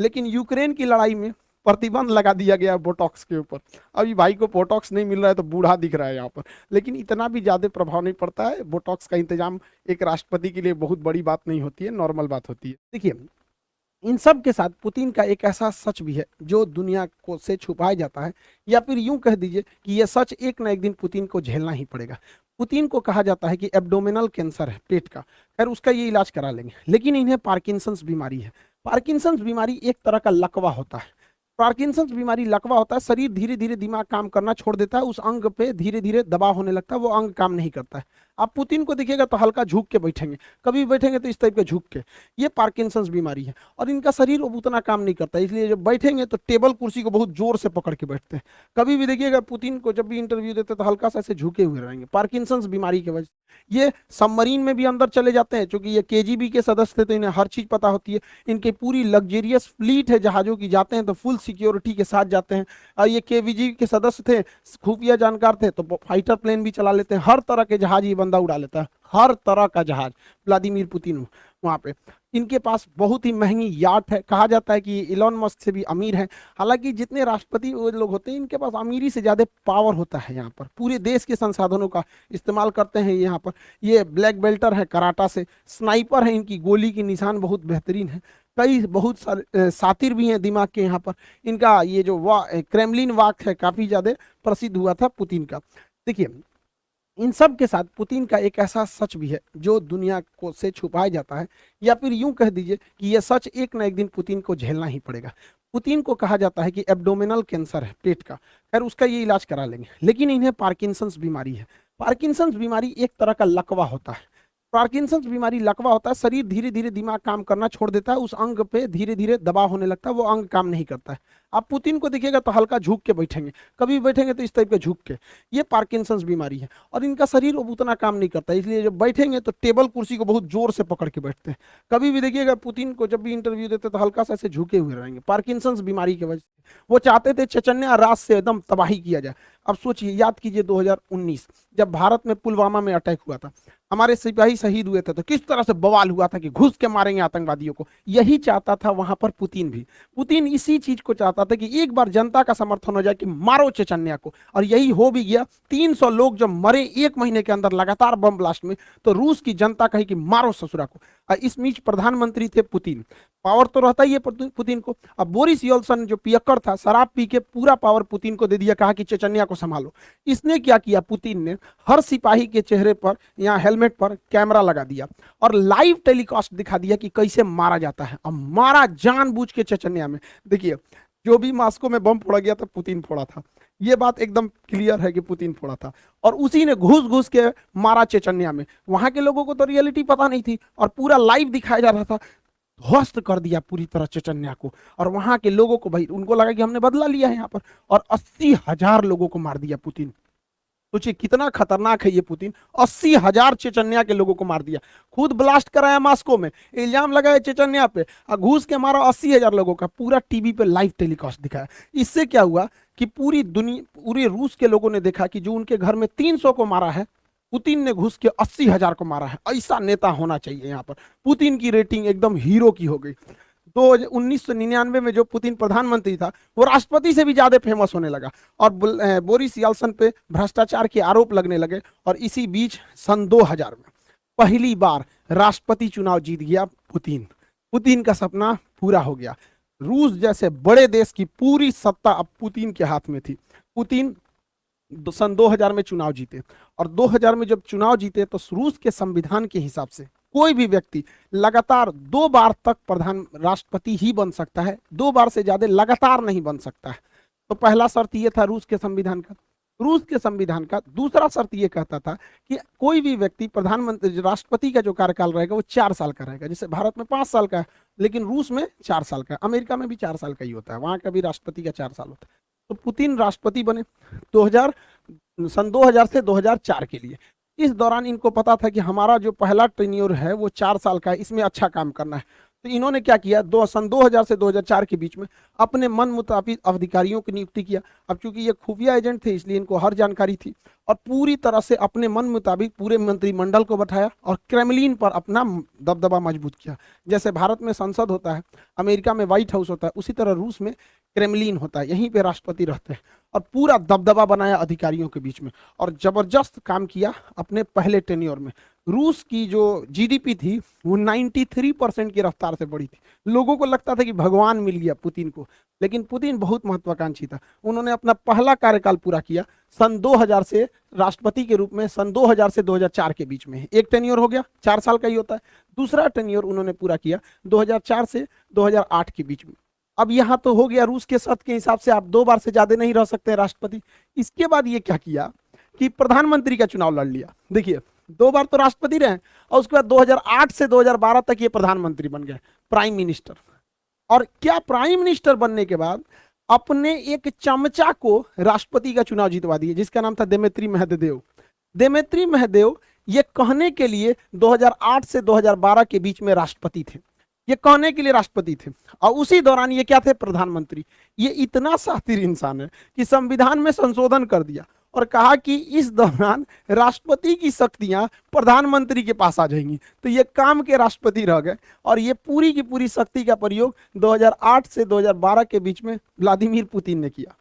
लेकिन यूक्रेन की लड़ाई में प्रतिबंध लगा दिया गया बोटॉक्स के ऊपर। अभी भाई को बोटॉक्स नहीं मिल रहा है तो बूढ़ा दिख रहा है यहाँ पर, लेकिन इतना भी ज्यादा प्रभाव नहीं पड़ता है। बोटॉक्स का इंतजाम एक राष्ट्रपति के लिए बहुत बड़ी बात नहीं होती है, नॉर्मल बात होती है। देखिए, इन सब के साथ पुतिन का एक ऐसा सच भी है जो दुनिया को से छुपाया जाता है, या फिर यूं कह दीजिए कि यह सच एक ना एक दिन पुतिन को झेलना ही पड़ेगा। पुतिन को कहा जाता है कि एब्डोमिनल कैंसर है पेट का, खैर उसका ये इलाज करा लेंगे, लेकिन इन्हें पार्किंसंस बीमारी है। पार्किंसंस बीमारी एक तरह का लकवा होता है। पार्किंसंस बीमारी लकवा होता है, शरीर धीरे धीरे दिमाग काम करना छोड़ देता है, उस अंग पे धीरे धीरे दबाव होने लगता है, वो अंग काम नहीं करता है। आप पुतिन को देखिएगा तो हल्का झुक के बैठेंगे, कभी बैठेंगे तो इस टाइप के झुक के। ये पार्किंसंस बीमारी है और इनका शरीर अब उतना काम नहीं करता, इसलिए जब बैठेंगे तो टेबल कुर्सी को बहुत जोर से पकड़ के बैठते हैं। कभी भी देखिएगा पुतिन को जब भी इंटरव्यू देते तो हल्का सा ऐसे झुके हुए रहेंगे, पार्किंसंस बीमारी की वजह से। ये सबमरीन में भी अंदर चले जाते हैं, क्योंकि ये केजीबी के सदस्य थे तो इन्हें हर चीज पता होती है। इनकी पूरी लग्जेरियस फ्लीट है जहाजों की, जाते हैं तो फुल सिक्योरिटी के साथ जाते हैं। और ये केवीजी के सदस्य थे, खुफिया जानकार थे, तो फाइटर प्लेन भी चला लेते हैं, हर तरह के जहाज ये बंदा उड़ा लेता है, हर तरह का जहाज। व्लादिमीर पुतिन वहां पे, इनके पास बहुत ही महंगी याट है, कहा जाता है कि इलॉन मस्क से भी अमीर है। हालांकि जितने राष्ट्रपति वो लोग होते हैं इनके पास अमीरी से ज्यादा पावर होता है। यहाँ पर पूरे देश के संसाधनों का इस्तेमाल करते हैं। यहाँ पर ये ब्लैक बेल्टर है कराटा से, स्नाइपर है, इनकी गोली की निशान बहुत बेहतरीन है, कई बहुत सारे सातिर भी हैं दिमाग के। यहाँ पर इनका ये जो क्रेमलिन वाक है काफी ज्यादा प्रसिद्ध हुआ था पुतिन का। देखिए, इन सब के साथ पुतिन का एक ऐसा सच भी है जो दुनिया को से छुपाया जाता है, या फिर यूं कह दीजिए कि यह सच एक ना एक दिन पुतिन को झेलना ही पड़ेगा। पुतिन को कहा जाता है कि एब्डोमिनल कैंसर है पेट का, खैर उसका ये इलाज करा लेंगे, लेकिन इन्हें पार्किंसंस बीमारी है। पार्किंसंस बीमारी एक तरह का लकवा होता है। पार्किंसंस बीमारी लकवा होता है, शरीर धीरे धीरे दिमाग काम करना छोड़ देता है, उस अंग पे धीरे धीरे दबाव होने लगता है, वो अंग काम नहीं करता है। आप पुतिन को देखिएगा तो हल्का झुक के बैठेंगे, कभी बैठेंगे तो इस टाइप के झुक के। ये पार्किंसंस बीमारी है और इनका शरीर अब उतना काम नहीं करता, इसलिए जब बैठेंगे तो टेबल कुर्सी को बहुत जोर से पकड़ के बैठते हैं। कभी भी देखिएगा पुतिन को जब भी इंटरव्यू देते तो हल्का सा ऐसे झुके हुए रहेंगे, पार्किंसंस बीमारी की वजह से। वो चाहते थे चचन्या राज से एकदम तबाही किया जाए। अब सोचिए, याद कीजिए 2019 जब भारत में पुलवामा में अटैक हुआ था, हमारे सिपाही शहीद हुए थे, तो किस तरह से बवाल हुआ था कि घुस के मारेंगे आतंकवादियों को। यही चाहता था वहां पर पुतिन भी। पुतिन इसी चीज को चाहता था कि एक बार जनता का समर्थन हो जाए कि मारो चेचन्या को, और यही हो भी गया। 300 लोग जब मरे एक महीने के अंदर लगातार बम ब्लास्ट में, तो रूस की जनता कही कि मारो ससुरा को। इस बीच प्रधानमंत्री थे पुतिन, पावर तो रहता ही है पुतिन को। अब बोरिस यल्सन जो पियक्कड़ था, शराब पी के पूरा पावर पुतिन को दे दिया, कहा कि चेचन्या को संभालो। इसने क्या किया, पुतिन ने हर सिपाही के चेहरे पर या हेलमेट पर कैमरा लगा दिया और लाइव टेलीकास्ट दिखा दिया कि कैसे मारा जाता है। अब मारा जानबूझ के चेचन्या में। देखिए, जो भी मास्को में बम फोड़ा गया था पुतिन फोड़ा था, ये बात एकदम क्लियर है कि पुतिन फोड़ा था, और उसी ने घुस घुस के मारा चेचन्या में। वहां के लोगों को तो रियलिटी पता नहीं थी और पूरा लाइव दिखाया जा रहा था। ध्वस्त कर दिया पूरी तरह चेचन्या को, और वहां के लोगों को, भाई उनको लगा कि हमने बदला लिया है यहाँ पर, और 80,000 लोगों को मार दिया पुतिन। सोचिए कितना खतरनाक है ये पुतिन। 80,000 चेचन्या के लोगों को मार दिया, खुद ब्लास्ट कराया मॉस्को में, इल्जाम लगाया चेचन्या पे, और घूस के मारा 80,000 लोगों का, पूरा टीवी पे लाइव टेलीकास्ट दिखाया। इससे क्या हुआ कि पूरी दुनिया, पूरे रूस के लोगों ने देखा कि जो उनके घर में 300 को मारा है, पुतिन ने घुस के 80,000 को मारा है। ऐसा नेता होना चाहिए यहाँ पर। पुतिन की रेटिंग एकदम हीरो की हो गई। तो 1999 में जो पुतिन प्रधानमंत्री था, वो राष्ट्रपति से भी ज्यादा फेमस होने लगा, और बोरिस यल्सन पे भ्रष्टाचार के आरोप लगने लगे। और इसी बीच सन 2000 में पहली बार राष्ट्रपति चुनाव जीत गया पुतिन। पुतिन का सपना पूरा हो गया। रूस जैसे बड़े देश की पूरी सत्ता अब पुतिन के हाथ में थी। पुतिन सन 2000 में चुनाव जीते, और 2000 में जब चुनाव जीते तो रूस के संविधान के हिसाब से कोई भी व्यक्ति लगातार 2 बार तक प्रधान राष्ट्रपति ही बन सकता है, 2 बार से ज्यादा लगातार नहीं बन सकता है। तो पहला शर्त ये था रूस के संविधान का। रूस के संविधान का दूसरा शर्त ये कहता था कि कोई भी व्यक्ति प्रधानमंत्री, राष्ट्रपति का जो कार्यकाल रहेगा वो 4 साल का रहेगा। जैसे भारत में 5 साल का है, लेकिन रूस में 4 साल का, अमेरिका में भी 4 साल का ही होता है, वहां का भी राष्ट्रपति का 4 साल होता है। तो पुतिन राष्ट्रपति बने सन 2000 से 2004 के लिए। इस दौरान इनको पता था कि हमारा जो पहला टेन्योर है वो 4 साल का है, इसमें अच्छा काम करना है। तो इन्होंने क्या किया, सन 2000 से 2004 के बीच में अपने मन मुताबिक अधिकारियों की नियुक्ति किया। अब चूंकि ये खुफिया एजेंट थे इसलिए इनको हर जानकारी थी, और पूरी तरह से अपने मन मुताबिक पूरे मंत्रिमंडल को बैठाया और क्रेमलिन पर अपना दबदबा मजबूत किया। जैसे भारत में संसद होता है, अमेरिका में व्हाइट हाउस होता है, उसी तरह रूस में क्रेमलिन होता है, यहीं पे राष्ट्रपति रहते हैं। और पूरा दबदबा बनाया अधिकारियों के बीच में और जबरदस्त काम किया अपने पहले टेन्योर में। रूस की जो जीडीपी थी वो 93% की रफ्तार से बढ़ी थी। लोगों को लगता था कि भगवान मिल गया पुतिन को, लेकिन पुतिन बहुत महत्वाकांक्षी था। उन्होंने अपना पहला कार्यकाल पूरा किया सन 2000 से राष्ट्रपति के रूप में, सन 2000 से 2004 के बीच में। एक टेन्योर हो गया, 4 साल का ही होता है। दूसरा टेन्योर उन्होंने पूरा किया 2004 से 2008 के बीच में। अब यहाँ तो हो गया रूस के शर्त के हिसाब से आप 2 बार से ज्यादा नहीं रह सकते राष्ट्रपति। इसके बाद ये क्या किया कि प्रधानमंत्री का चुनाव लड़ लिया। देखिए 2 बार तो राष्ट्रपति रहे और उसके बाद 2008 से 2012 तक ये प्रधानमंत्री बन गए, प्राइम मिनिस्टर। और क्या प्राइम मिनिस्टर बनने के बाद अपने एक चमचा को राष्ट्रपति का चुनाव जितवा दिए, जिसका नाम था देमेत्री मेहदेव। देमेत्री मेहदेव ये कहने के लिए 2008 से 2012 के बीच में राष्ट्रपति थे, ये कहने के लिए राष्ट्रपति थे और उसी दौरान ये क्या थे, प्रधानमंत्री। ये इतना शातिर इंसान है कि संविधान में संशोधन कर दिया और कहा कि इस दौरान राष्ट्रपति की शक्तियां प्रधानमंत्री के पास आ जाएंगी। तो ये काम के राष्ट्रपति रह गए और ये पूरी की पूरी शक्ति का प्रयोग 2008 से 2012 के बीच में व्लादिमीर पुतिन ने किया।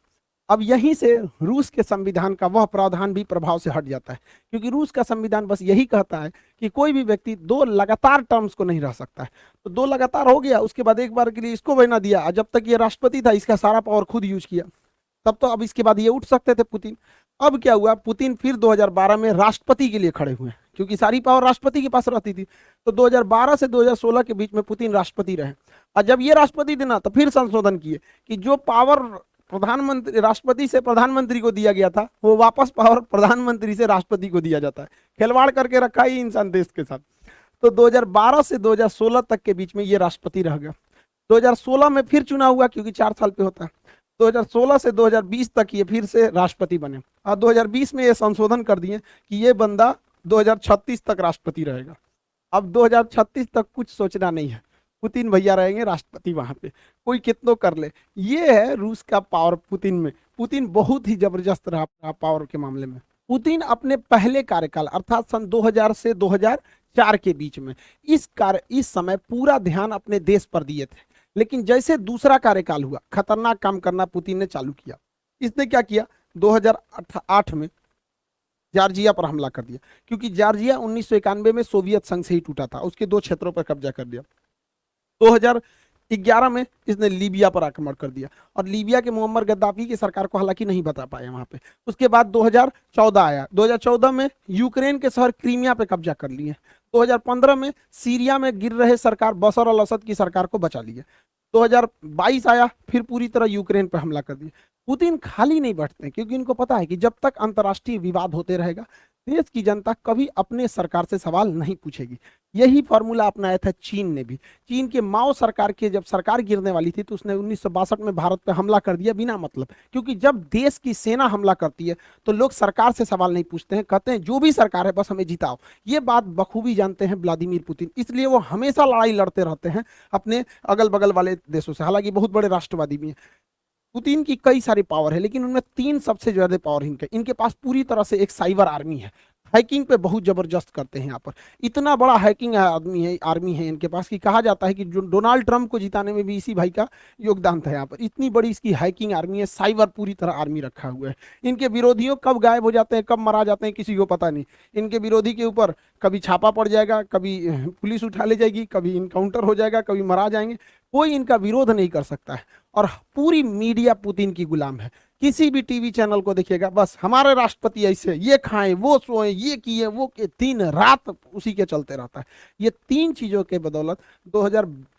अब यहीं से रूस के संविधान का वह प्रावधान भी प्रभाव से हट जाता है, क्योंकि रूस का संविधान बस यही कहता है कि कोई भी व्यक्ति 2 लगातार टर्म्स को नहीं रह सकता है। तो 2 लगातार हो गया, उसके बाद एक बार के लिए इसको बना दिया, जब तक ये राष्ट्रपति था इसका सारा पावर खुद यूज किया, तब तो अब इसके बाद ये उठ सकते थे पुतिन। अब क्या हुआ, पुतिन फिर 2012 में राष्ट्रपति के लिए खड़े हुए, क्योंकि सारी पावर राष्ट्रपति के पास रहती थी। तो 2012 से 2016 के बीच में पुतिन राष्ट्रपति रहे और जब ये राष्ट्रपति थे ना तो फिर संशोधन किए कि जो पावर प्रधानमंत्री राष्ट्रपति से प्रधानमंत्री को दिया गया था वो वापस पावर प्रधानमंत्री से राष्ट्रपति को दिया जाता है। खिलवाड़ करके रखा ही इंसान देश के साथ। तो 2012 से 2016 तक के बीच में ये राष्ट्रपति रह गया। 2016 में फिर चुनाव हुआ, क्योंकि 4 साल पे होता है। 2016 से 2020 तक ये फिर से राष्ट्रपति बने और 2020 में ये संशोधन कर दिए कि ये बंदा 2036 तक राष्ट्रपति रहेगा। अब 2036 तक कुछ सोचना नहीं है, पुतिन भैया रहेंगे राष्ट्रपति वहां पे, कोई कितनों कर ले। ये है रूस का पावर पुतिन में। पुतिन बहुत ही जबरदस्त रहा पावर के मामले में। पुतिन अपने पहले कार्यकाल अर्थात सन 2000 से 2004 के बीच में इस समय पूरा ध्यान अपने देश पर दिए थे, लेकिन जैसे दूसरा कार्यकाल हुआ खतरनाक काम करना पुतिन ने चालू किया। इसने क्या किया, 2008 में जॉर्जिया पर हमला कर दिया, क्योंकि जॉर्जिया 1991 में सोवियत संघ से ही टूटा था, उसके 2 क्षेत्रों पर कब्जा कर दिया। 2011 में इसने लीबिया पर आक्रमण कर दिया और लीबिया के मुअम्मर गद्दाफी की सरकार को हालांकि नहीं बता पाया वहां पे। उसके बाद 2014 आया, 2014 में यूक्रेन के शहर क्रीमिया पे कब्जा कर लिए। 2015 में सीरिया में गिर रहे सरकार बशर अल असद की सरकार को बचा लिए। 2022 आया, फिर पूरी तरह यूक्रेन पर हमला कर दिया। पुतिन खाली नहीं बैठते, क्योंकि इनको पता है कि जब तक अंतर्राष्ट्रीय विवाद होते रहेगा देश की जनता कभी अपने सरकार से सवाल नहीं पूछेगी। यही फॉर्मूला अपनाया था चीन ने भी। चीन के माओ सरकार के जब सरकार गिरने वाली थी तो उसने 1962 में भारत पर हमला कर दिया बिना मतलब, क्योंकि जब देश की सेना हमला करती है तो लोग सरकार से सवाल नहीं पूछते हैं, कहते हैं जो भी सरकार है बस हमें जिताओ। ये बात बखूबी जानते हैं व्लादिमीर पुतिन, इसलिए वो हमेशा लड़ाई लड़ते रहते हैं अपने अगल बगल वाले देशों से। हालांकि बहुत बड़े राष्ट्रवादी भी हैं। पुतिन की कई सारी पावर है, लेकिन उनमें 3 सबसे ज्यादा पावर इनके पास पूरी तरह से एक साइबर आर्मी है। हैकिंग पे बहुत जबरदस्त करते हैं यहाँ पर। इतना बड़ा हैकिंग आर्मी है इनके पास कि कहा जाता है कि जो डोनाल्ड ट्रंप को जिताने में भी इसी भाई का योगदान था यहाँ पर। इतनी बड़ी इसकी हैकिंग आर्मी है, साइबर पूरी तरह आर्मी रखा हुआ है। इनके विरोधियों कब गायब हो जाते हैं, कब मारा जाते हैं, किसी को पता नहीं। इनके विरोधी के ऊपर कभी छापा पड़ जाएगा, कभी पुलिस उठा ले जाएगी, कभी इनकाउंटर हो जाएगा, कभी मारा जाएंगे, कोई इनका विरोध नहीं कर सकता है। और पूरी मीडिया पुतिन की गुलाम है। किसी भी टीवी चैनल को देखिएगा बस हमारे राष्ट्रपति ऐसे, ये खाएं, वो सोएं, ये किए, वो के, दिन रात उसी के चलते रहता है। ये 3 चीजों के बदौलत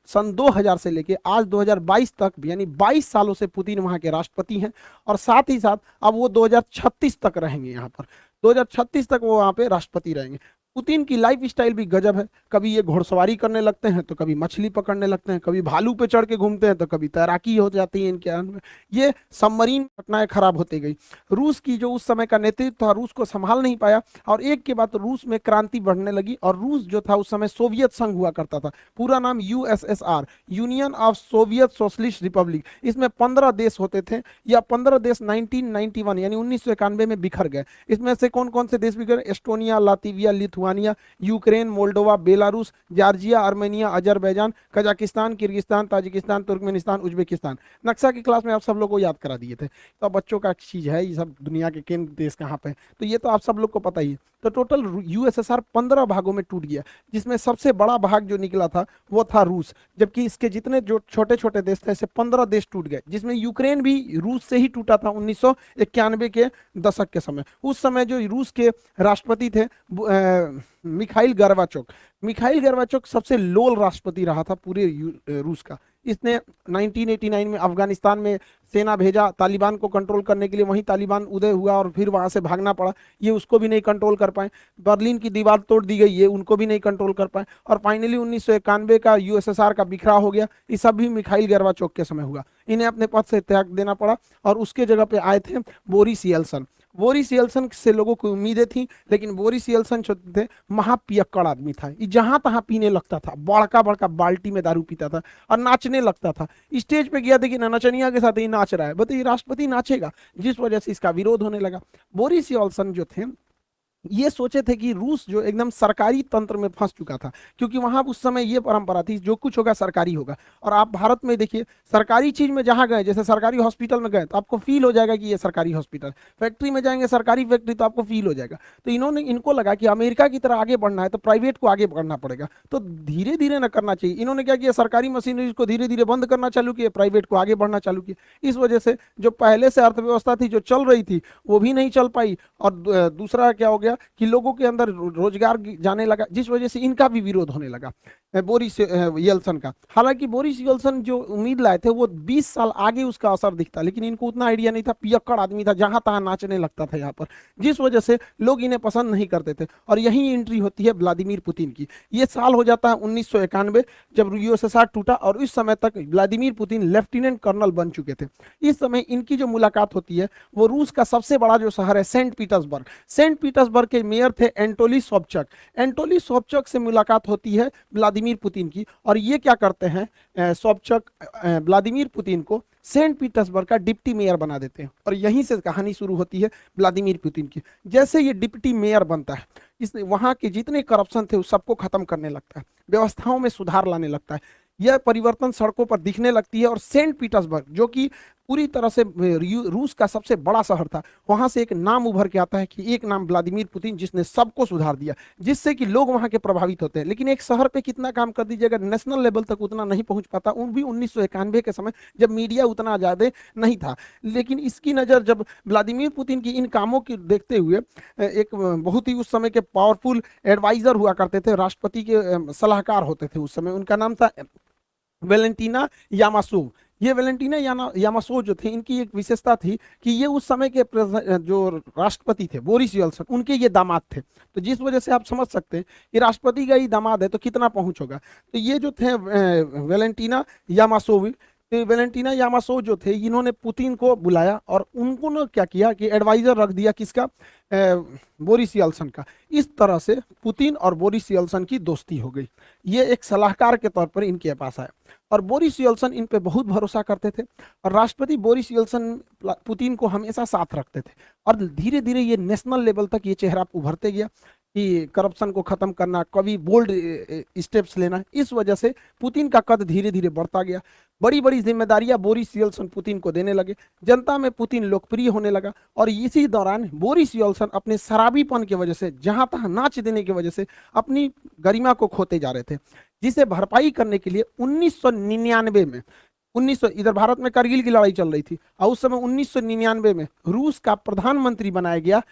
सन 2000 से लेके आज 2022 तक, यानी 22 सालों से पुतिन वहां के राष्ट्रपति हैं। और साथ ही साथ अब वो 2036 तक रहेंगे यहाँ पर, 2036 तक वो वहां पे राष्ट्रपति रहेंगे। पुतिन की लाइफ स्टाइल भी गजब है। कभी ये घुड़सवारी करने लगते हैं, तो कभी मछली पकड़ने लगते हैं, कभी भालू पे चढ़ के घूमते हैं, तो कभी तैराकी हो जाती है इनके अंदर में। ये सबमरीन घटनाएं खराब होती गई। रूस की जो उस समय का नेतृत्व था, रूस को संभाल नहीं पाया, और एक के बाद रूस में क्रांति बढ़ने लगी। और रूस जो था उस समय सोवियत संघ हुआ करता था, पूरा नाम USSR, union of Soviet socialist Republic. इसमें 15 देश होते थे, या 15 देश 1991 यानी 1991 में बिखर गए। इसमें से कौन कौन से देश बिखर? Estonia, Latvia, Lithuania, Ukraine, Moldova, Belarus, Georgia, Armenia, Azerbaijan, Kazakhstan, Kyrgyzstan, Tajikistan, Turkmenistan, Uzbekistan. नक्शा की क्लास में आप सब लोग को याद करा दिए थे, तो अब बच्चों का चीज है ये सब, दुनिया के केंद्र देश कहाँ पे, तो ये तो आप सब लोग को पता ही है। तो टोटल यूएसएसआर 15 भागों में टूट गया, जिसमें सबसे बड़ा भाग जो निकला था वो था रूस, जबकि इसके जितने जो छोटे छोटे देश थे ऐसे 15 देश टूट गए, जिसमें यूक्रेन भी रूस से ही टूटा था 1991 के दशक के समय। उस समय जो रूस के राष्ट्रपति थे मिखाइल गर्बाचोव, मिखाइल गर्बाचोव सबसे लोल राष्ट्रपति रहा था पूरे रूस का। इसने 1989 में अफगानिस्तान में सेना भेजा तालिबान को कंट्रोल करने के लिए, वहीं तालिबान उदय हुआ और फिर वहां से भागना पड़ा, ये उसको भी नहीं कंट्रोल कर पाए। बर्लिन की दीवार तोड़ दी गई, ये उनको भी नहीं कंट्रोल कर पाए। और फाइनली 1991 का यूएसएसआर का बिखरा हो गया। ये सब भी मिखाइल गर्बाचोव के समय हुआ। इन्हें अपने पद से त्याग देना पड़ा और उसके जगह पे आए थे बोरिस येल्सन। बोरिस येल्सन से लोगों को उम्मीदें थी, लेकिन बोरिस येल्सन जो थे महापियक्कड़ आदमी था। ये जहां तहां पीने लगता था, बड़का बड़का बाल्टी में दारू पीता था और नाचने लगता था। स्टेज पे गया, देखिए नचनिया के साथ ही नाच रहा है, बताइए राष्ट्रपति नाचेगा? जिस वजह से इसका विरोध होने लगा। बोरिस येल्सन जो थे ये सोचे थे कि रूस जो एकदम सरकारी तंत्र में फंस चुका था, क्योंकि वहां उस समय ये परंपरा थी जो कुछ होगा सरकारी होगा। और आप भारत में देखिए, सरकारी चीज में जहां गए, जैसे सरकारी हॉस्पिटल में गए तो आपको फील हो जाएगा कि ये सरकारी हॉस्पिटल, फैक्ट्री में जाएंगे सरकारी फैक्ट्री तो आपको फील हो जाएगा। तो इनको लगा कि अमेरिका की तरह आगे बढ़ना है तो प्राइवेट को आगे बढ़ना पड़ेगा, तो धीरे धीरे न करना चाहिए। इन्होंने क्या किया, सरकारी मशीनरी को धीरे धीरे बंद करना चालू किया, प्राइवेट को आगे बढ़ना चालू किया। इस वजह से जो पहले से अर्थव्यवस्था थी जो चल रही थी वो भी नहीं चल पाई, और दूसरा क्या हो गया कि लोगों के अंदर रोजगार जाने लगा, जिस वजह से इनका भी विरोध होने लगा बोरिस येल्सन का। हालांकि बोरिस येल्सन जो उम्मीद लाए थे वो 20 साल आगे उसका असर दिखता, लेकिन इनको उतना आइडिया नहीं था, पियक्कड़ आदमी था, जहां तहां नाचने लगता था यहाँ पर, जिस वजह से लोग इन्हें पसंद नहीं करते थे। और यही एंट्री होती है व्लादिमीर पुतिन की। ये साल हो जाता है 1991 जब यूएसएसआर टूटा, और इस समय तक व्लादिमीर पुतिन लेफ्टिनेंट कर्नल बन चुके थे। इस समय इनकी जो मुलाकात होती है वो रूस का सबसे बड़ा जो शहर है सेंट पीटर्सबर्ग, सेंट पीटर्सबर्ग के मेयर थे एंटोली सोबचक। एंटोली सोबचक से मुलाकात होती है व्लादिमीर पुतिन की, और ये क्या करते हैं, सोबचक व्लादिमीर पुतिन को सेंट पीटर्सबर्ग का डिप्टी मेयर बना देते हैं। और यहीं से कहानी शुरू होती है व्लादिमीर पुतिन की। जैसे ये डिप्टी मेयर बनता है, इसने वहां के जितने करप्शन थे उस सबको खत्म करने लगता है, व्यवस्थाओं में सुधार लाने लगता है। यह परिवर्तन सड़कों पर दिखने लगती है, और सेंट पीटर्सबर्ग जो कि पूरी तरह से रूस का सबसे बड़ा शहर था, वहां से एक नाम उभर के आता है कि एक नाम व्लादिमीर पुतिन, जिसने सबको सुधार दिया, जिससे कि लोग वहां के प्रभावित होते हैं। लेकिन एक शहर पे कितना काम कर दीजिएगा, नेशनल लेवल तक उतना नहीं पहुंच पाता, उन भी 1991 के समय जब मीडिया उतना ज्यादा नहीं था। लेकिन इसकी नजर जब व्लादिमीर पुतिन की इन कामों की देखते हुए, एक बहुत ही उस समय के पावरफुल एडवाइजर हुआ करते थे, राष्ट्रपति के सलाहकार होते थे उस समय, उनका नाम था वेलेंटीना यामासोव। ये वेलेंटीना यामासोव जो थे, इनकी एक विशेषता थी कि ये उस समय के जो राष्ट्रपति थे बोरिस येल्सन, उनके ये दामाद थे। तो जिस वजह से आप समझ सकते हैं कि राष्ट्रपति का ही दामाद है तो कितना पहुंच होगा। तो ये जो थे वेलेंटीना यामासोव, तो वेलेंटीना यामासोव जो थे, इन्होंने पुतिन को बुलाया और उनको ने क्या किया कि एडवाइजर रख दिया किसका, बोरिस येल्सन का। इस तरह से पुतिन और बोरिस येल्सन की दोस्ती हो गई। ये एक सलाहकार के तौर पर इनके पास आए, और बोरिस येल्सन इन पे बहुत भरोसा करते थे, और राष्ट्रपति बोरिस येल्सन पुतिन को हमेशा साथ रखते थे। और धीरे धीरे ये नेशनल लेवल तक ये चेहरा उभरते गया कि करप्शन को खत्म करना, कभी बोल्ड स्टेप्स लेना। इस वजह से पुतिन का कद धीरे धीरे बढ़ता गया। बड़ी बड़ी जिम्मेदारियां बोरिस येल्सन पुतिन को देने लगे, जनता में पुतिन लोकप्रिय होने लगा। और इसी दौरान बोरिस येल्सन अपने शराबीपन की वजह से, जहां तहां नाच देने की वजह से अपनी गरिमा को खोते जा रहे थे, जिसे भरपाई करने के लिए 1999 में 1900 इधर भारत में कारगिल की लड़ाई चल रही थी, और उस समय 1999 में रूस का प्रधानमंत्री बनाया गया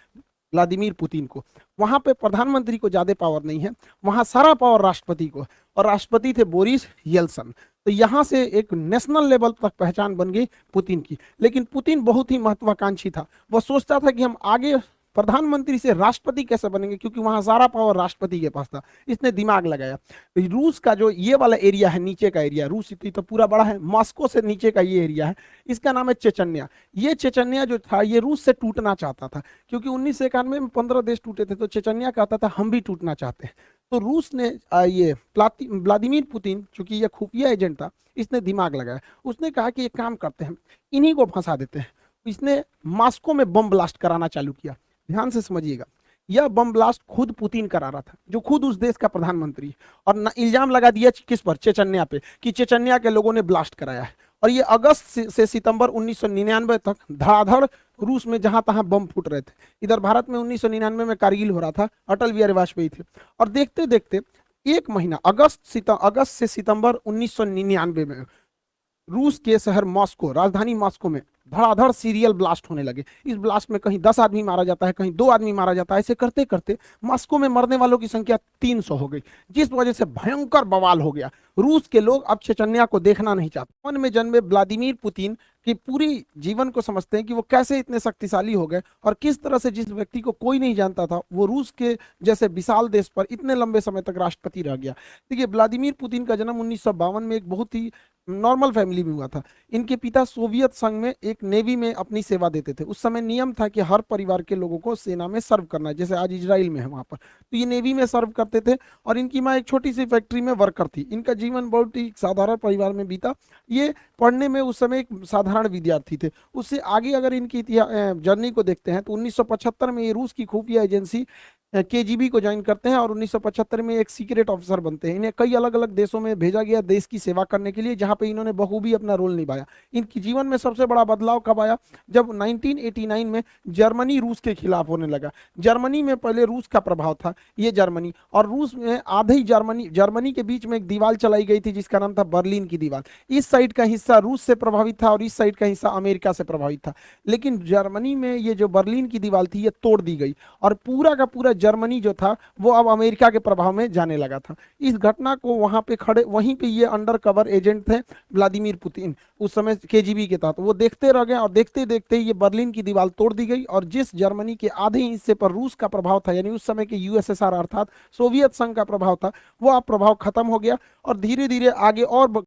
व्लादिमीर पुतिन को। वहां पे प्रधानमंत्री को ज्यादा पावर नहीं है, वहां सारा पावर राष्ट्रपति को, और राष्ट्रपति थे बोरिस येल्सन। तो यहां से एक नेशनल लेवल तक पहचान बन गई पुतिन की। लेकिन पुतिन बहुत ही महत्वाकांक्षी था, वह सोचता था कि हम आगे प्रधानमंत्री से राष्ट्रपति कैसे बनेंगे, क्योंकि वहां सारा पावर राष्ट्रपति के पास था। इसने दिमाग लगाया, रूस का जो ये वाला एरिया है, नीचे का एरिया, रूस इतनी तो पूरा बड़ा है, मॉस्को से नीचे का ये एरिया है, इसका नाम है चेचन्या। ये चेचन्या जो था ये रूस से टूटना चाहता था, क्योंकि 1991 में 15 देश टूटे थे, तो चेचन्या कहता था हम भी टूटना चाहते हैं। तो रूस ने ये व्लादिमीर पुतिन, चूंकि ये खुफिया एजेंट था, इसने दिमाग लगाया। उसने कहा कि एक काम करते हैं, इन्हीं को फंसा देते हैं। इसने मॉस्को में बम ब्लास्ट कराना चालू किया। ध्यान से समझिएगा, यह बम ब्लास्ट खुद पुतिन करा रहा था, जो खुद उस देश का प्रधानमंत्री है। और इल्जाम लगा दिया किस पर, चेचन्या पे, कि चेचन्या के लोगों ने ब्लास्ट कराया है। और ये अगस्त से सितंबर 1999 तक धड़ाधड़ रूस में जहां तहां बम फूट रहे थे। इधर भारत में 1999 में कारगिल हो रहा था, अटल बिहारी वाजपेयी थे। और देखते देखते एक महीना, अगस्त से सितंबर 1999 में रूस के शहर मॉस्को, राजधानी मॉस्को में धड़ाधड़ सीरियल ब्लास्ट होने लगे। इस ब्लास्ट में कहीं 10 आदमी मारा जाता है, कहीं 2 आदमी मारा जाता है। ऐसे करते करते मॉस्को में मरने वालों की संख्या 300 हो गई, जिस वजह से भयंकर बवाल हो गया। रूस के लोग अब चेचन्या को देखना नहीं चाहते। मन में जन्मे व्लादिमीर पुतिन की पूरी जीवन को समझते हैं कि वो कैसे इतने शक्तिशाली हो गए, और किस तरह से जिस व्यक्ति को कोई नहीं जानता था, वो रूस के जैसे विशाल देश पर इतने लंबे समय तक राष्ट्रपति रह गया। देखिए, व्लादिमीर पुतिन का जन्म 1952 में एक बहुत ही नॉर्मल फैमिली में हुआ था। इनके पिता सोवियत संघ में एक नेवी में अपनी सेवा देते थे। उस समय नियम था कि हर परिवार के लोगों को सेना में सर्व करना है, जैसे आज इजराइल में है वहां पर। तो ये नेवी में सर्व करते थे, और इनकी माँ एक छोटी सी फैक्ट्री में वर्कर थी। इनका जीवन बहुत ही साधारण परिवार में बीता। ये पढ़ने में उस समय एक साधारण विद्यार्थी थे। उससे आगे अगर इनकी जर्नी को देखते हैं तो 1975 में ये रूस की खुफिया एजेंसी केजीबी को ज्वाइन करते हैं, और 1975 में एक सीक्रेट ऑफिसर बनते हैं। इन्हें कई अलग अलग देशों में भेजा गया देश की सेवा करने के लिए, जहां पे इन्होंने बखूबी अपना रोल निभाया। इनके जीवन में सबसे बड़ा बदलाव कब आया, जब 1989 में जर्मनी रूस के खिलाफ होने लगा। जर्मनी में पहले रूस का प्रभाव था, ये जर्मनी, और रूस में आधे ही जर्मनी के बीच में एक दीवार चलाई गई थी जिसका नाम था बर्लिन की दीवार। इस साइड का हिस्सा रूस से प्रभावित था और इस साइड का हिस्सा अमेरिका से प्रभावित था। लेकिन जर्मनी में ये जो बर्लिन की दीवार थी ये तोड़ दी गई, और पूरा का पूरा जर्मनी जो था वो अब अमेरिका के प्रभाव में जाने लगा था। इस घटना को वहां पे खड़े, वहीं पे ये अंडर कवर एजेंट थे व्लादिमीर पुतिन, उस समय केजीबी के तहत, वो देखते रह गए। और देखते देखते ये बर्लिन की दीवार तोड़ दी गई, और जिस जर्मनी के आधे हिस्से पर रूस का प्रभाव था, यानी उस समय के यूएसएसआर अर्थात सोवियत संघ का प्रभाव था, वो अब प्रभाव खत्म हो गया। और धीरे धीरे आगे और